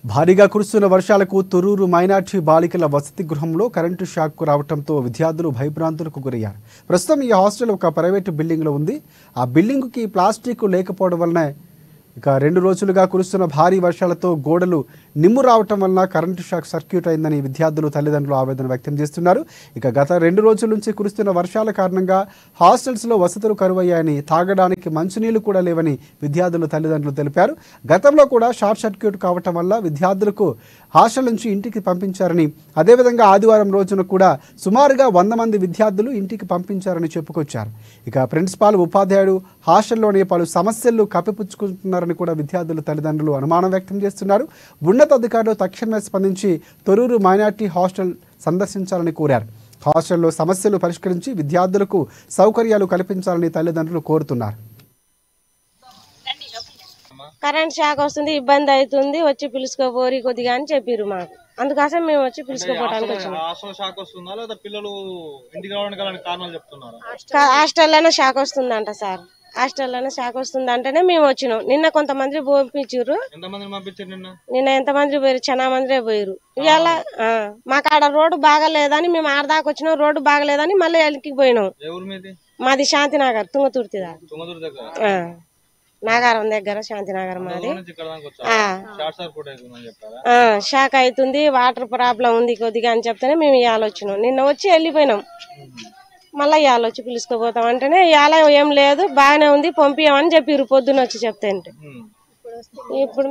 భారీగా కురుస్తున్న వర్షాలకు తొర్రూరు మైనార్టీ బాలికల వసతి గృహంలో కరెంటు షాక్ రావడంతో విద్యార్థులు భయభ్రాంతులకు గురయ్యారు. ప్రస్తుతం ఈ హాస్టల్ ఒక ప్రైవేటు బిల్డింగ్లో ఉంది. ఆ బిల్డింగుకి ప్లాస్టిక్ లేకపోవడం వలన ఇక 2 రోజులుగా కురుస్తున్న భారీ వర్షాలతో గోడలు నిమ్ము రావటం వలన కరెంటు షాక్ సర్క్యూట్ అయిందని విద్యార్థులు తల్లిదండ్రులు ఆవేదన వ్యక్తం చేస్తున్నారు. ఇక గత 2 రోజుల నుంచి కురుస్తున్న వర్షాల కారణంగా హాస్టల్స్లో వసతులు కరువయ్యాయని, తాగడానికి మంచినీళ్లు కూడా లేవని విద్యార్థుల తల్లిదండ్రులు తెలిపారు. గతంలో కూడా షార్ట్ సర్క్యూట్ కావటం వల్ల విద్యార్థులకు హాస్టల్ నుంచి ఇంటికి పంపించారని, అదేవిధంగా ఆదివారం రోజున కూడా సుమారుగా 100 మంది విద్యార్థులు ఇంటికి పంపించారని చెప్పుకొచ్చారు. ఇక ప్రిన్సిపాల్, ఉపాధ్యాయుడు హాస్టల్లోనే పలు సమస్యలు కప్పిపుచ్చుకుంటున్నారని కూడా విద్యార్థుల తల్లిదండ్రులు అనుమానం వ్యక్తం చేస్తున్నారు. ఉన్నతాధికారులు తక్షణమే స్పందించి తొర్రూరు మైనార్టీ హాస్టల్ సందర్శించాలని కోరారు. హాస్టల్లో సమస్యలు పరిష్కరించి విద్యార్థులకు సౌకర్యాలు కల్పించాలని తల్లిదండ్రులు కోరుతున్నారు. కరెంట్ షాక్ వస్తుంది, ఇబ్బంది అవుతుంది, వచ్చి పిలుచుకోపోరి కొద్దిగా అని చెప్పారు మాకు. అందుకోసం మేము వచ్చి పిలుచుకోపోవడానికి వచ్చినాం. హాస్టల్లోనే షాక్ వస్తుందంట సార్, హాస్టల్లోనే షాక్ వస్తుంది అంటేనే మేము వచ్చినాం. నిన్న కొంతమంది పంపించారు, నిన్న ఎంతమంది పోయారు, చాలా మంది పోయారు. ఇవాళ మాకు ఆడ రోడ్డు బాగాలేదని మేము ఆడదాకా వచ్చినాం. రోడ్డు బాగాలేదని మళ్ళీ ఎల్లికి పోయినాం. మాది శాంతినగర్, తుంగతుర్తి నాగారం దగ్గర శాంతినగర్ మాది. షాక్ అవుతుంది, వాటర్ ప్రాబ్లం ఉంది కొద్దిగా అని చెప్తేనే మేము ఇవాళ వచ్చినాం. నిన్న వచ్చి వెళ్ళిపోయినాం, మళ్ళీ ఇవాళ వచ్చి పిలుచుకుపోతాం అంటేనే ఇవాళ ఏం లేదు, బాగానే ఉంది, పంపించమని చెప్పారు పొద్దున్న వచ్చి చెప్తే. ఇప్పుడు